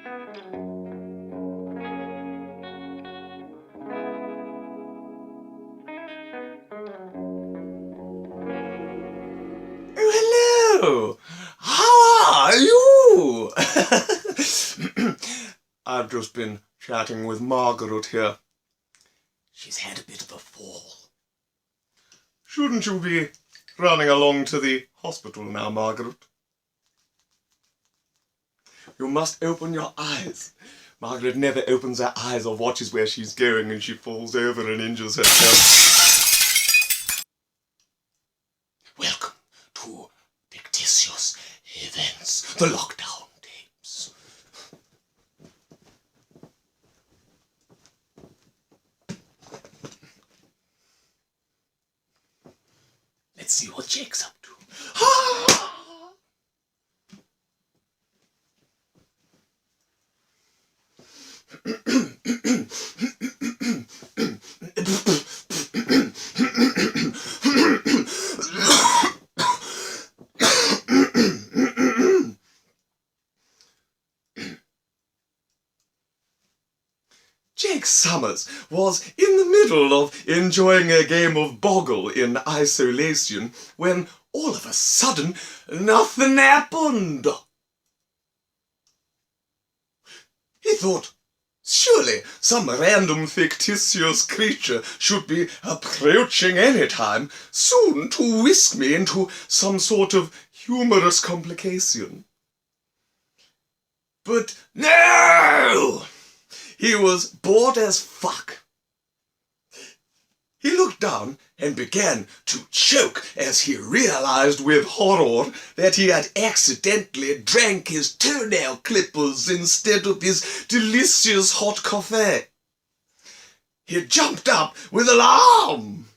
Hello! How are you? I've just been chatting with Margaret here. She's had a bit of a fall. Shouldn't you be running along to the hospital now, Margaret? You must open your eyes. Margaret never opens her eyes or watches where she's going, and she falls over and injures herself. Welcome to Fictitious Events, the lockdown tapes. Let's see what Jake's up to. Jake Summers was in the middle of enjoying a game of Boggle in isolation when all of a sudden nothing happened. He thought, surely some random fictitious creature should be approaching any time soon to whisk me into some sort of humorous complication. But no! He was bored as fuck. He looked down and began to choke as he realized with horror that he had accidentally drank his toenail clippers instead of his delicious hot coffee. He jumped up with alarm.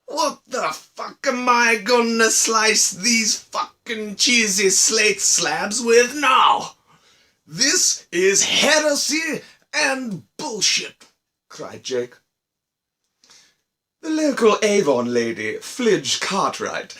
What the fuck am I gonna slice these fucking cheesy slate slabs with now? This is heresy and bullshit, cried Jake. The local Avon lady, Flidge Cartwright,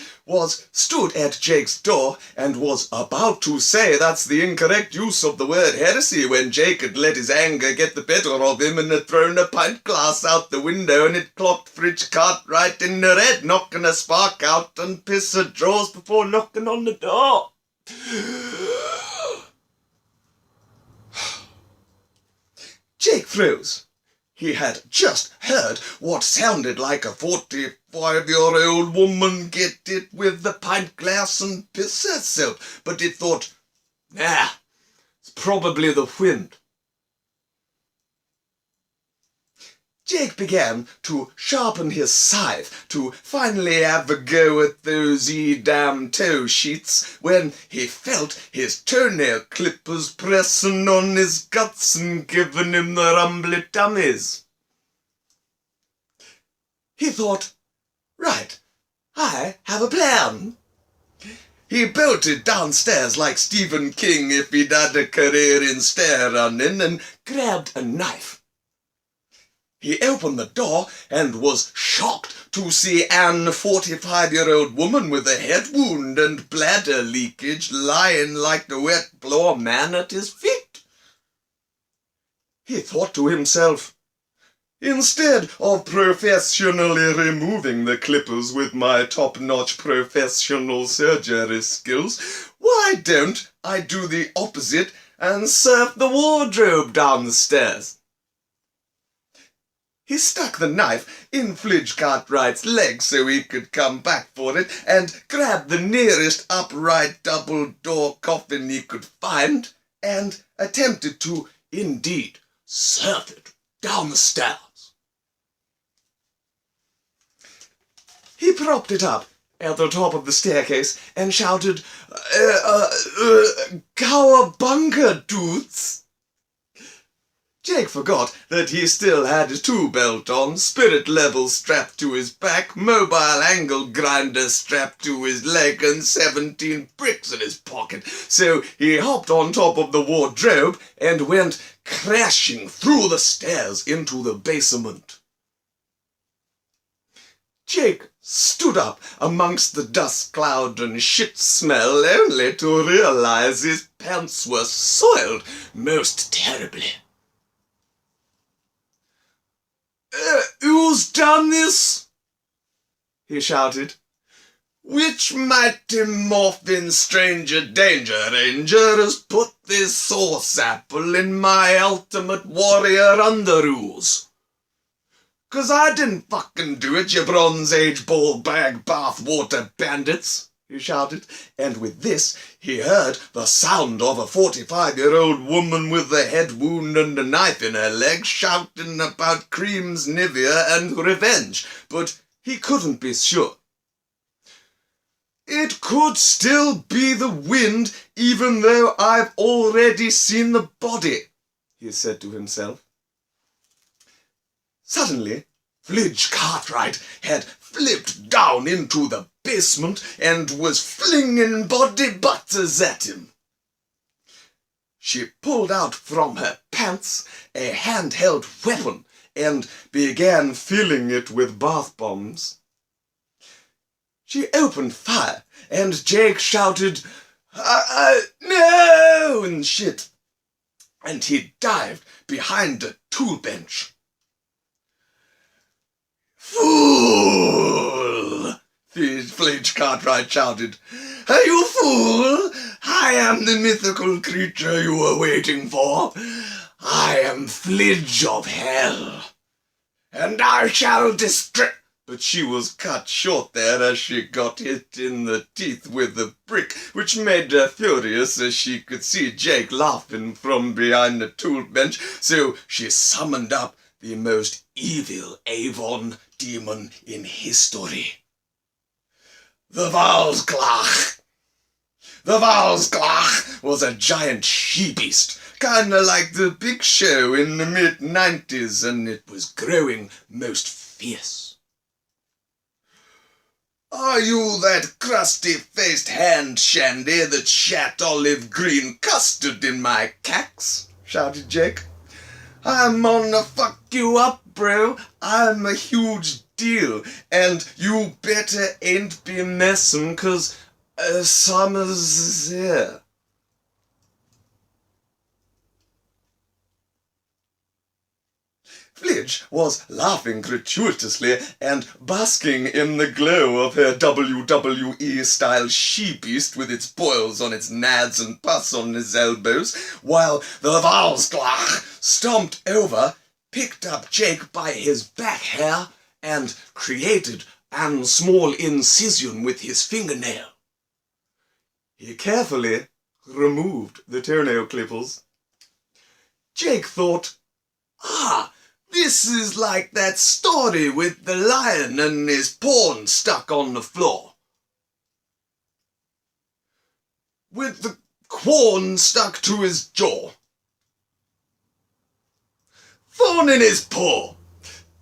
stood at Jake's door and was about to say that's the incorrect use of the word heresy when Jake had let his anger get the better of him and had thrown a pint glass out the window and it clocked Flidge Cartwright in the head, knocking a spark out and piss her drawers before knocking on the door. Jake froze. He had just heard what sounded like a 45-year-old woman get it with the pint glass and piss herself, but he thought, nah, it's probably the wind. Jake began to sharpen his scythe to finally have a go at those damn toe sheets when he felt his toenail clippers pressing on his guts and giving him the rumbly tummies. He thought, right, I have a plan. He bolted downstairs like Stephen King if he'd had a career in stair running and grabbed a knife. He opened the door and was shocked to see an 45-year-old woman with a head wound and bladder leakage lying like a wet floor man at his feet. He thought to himself, instead of professionally removing the clippers with my top-notch professional surgery skills, why don't I do the opposite and surf the wardrobe down the stairs? He stuck the knife in Flidge Cartwright's leg so he could come back for it and grabbed the nearest upright double-door coffin he could find and attempted to, indeed, surf it down the stairs. He propped it up at the top of the staircase and shouted, "Cowabunga, dudes!" Jake forgot that he still had his two-belt on, spirit level strapped to his back, mobile angle grinder strapped to his leg, and 17 bricks in his pocket, so he hopped on top of the wardrobe and went crashing through the stairs into the basement. Jake stood up amongst the dust cloud and shit smell only to realize his pants were soiled most terribly. "Who's done this?" he shouted. "Which mighty morphin stranger danger ranger has put this sauce apple in my ultimate warrior underoos? 'Cause I didn't fucking do it, you Bronze Age ball bag bathwater bandits," he shouted, and with this he heard the sound of a 45-year-old woman with a head wound and a knife in her leg shouting about creams, Nivea and revenge, but he couldn't be sure. "It could still be the wind, even though I've already seen the body," he said to himself. Suddenly, Flidge Cartwright had flipped down into the basement and was flinging body butters at him. She pulled out from her pants a handheld weapon and began filling it with bath bombs. She opened fire, and Jake shouted, "No!" and shit, and he dived behind a tool bench. "Fool!" Flidge Cartwright shouted. "Are you a fool? I am the mythical creature you were waiting for. I am Flidge of Hell, and I shall destroy—" But she was cut short there as she got hit in the teeth with a brick, which made her furious as she could see Jake laughing from behind the tool bench, so she summoned up the most evil Avon demon in history. The Valsglach. The Valsglach was a giant she-beast, kinda like the Big Show in the mid-90s, and it was growing most fierce. "Are you that crusty-faced hand-shandy that shat olive green custard in my cax?" shouted Jake. "I'm gonna fuck you up, bro. I'm a huge deal, and you better ain't be messin', 'cause summer's here." Flidge was laughing gratuitously and basking in the glow of her WWE-style she-beast with its boils on its nads and pus on his elbows, while the Valsglach stomped over, picked up Jake by his back hair, and created a small incision with his fingernail. He carefully removed the toenail clippers. Jake thought, this is like that story with the lion and his pawn stuck on the floor, with the corn stuck to his jaw, thorn in his paw.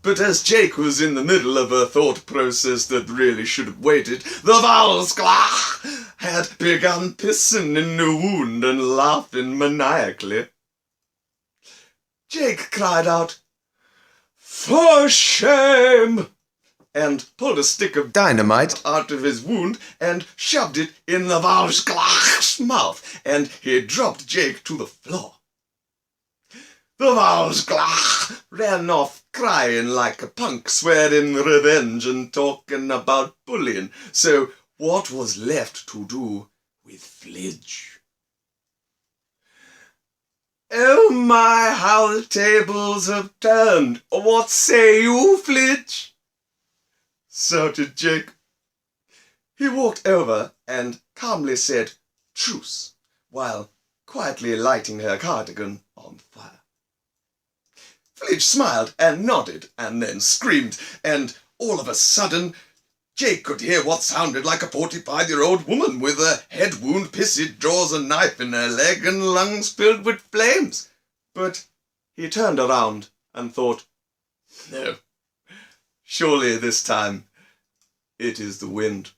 But as Jake was in the middle of a thought process that really should have waited, the Valsglach had begun pissing in the wound and laughing maniacally. Jake cried out, "For shame!" and pulled a stick of dynamite out of his wound and shoved it in the Valsglach's mouth, and he dropped Jake to the floor. The Valsglach ran off crying like a punk, swearing revenge and talking about bullying. So what was left to do with Flidge? "Oh my, how the tables have turned! What say you, Flidge?" shouted Jake. He walked over and calmly said, "Truce," while quietly lighting her cardigan on fire. Flidge smiled and nodded and then screamed, and all of a sudden Jake could hear what sounded like a 45-year-old woman with a head wound, pissy jaws, a knife in her leg, and lungs filled with flames. But he turned around and thought, no, surely this time it is the wind.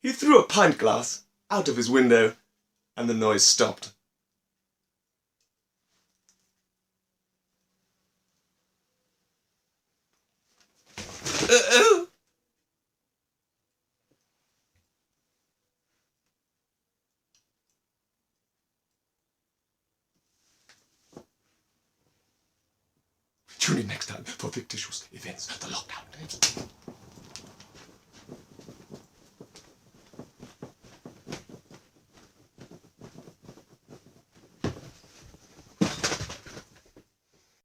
He threw a pint glass out of his window, and the noise stopped. Uh-oh. Tune in next time for Fictitious Events, the lockdown.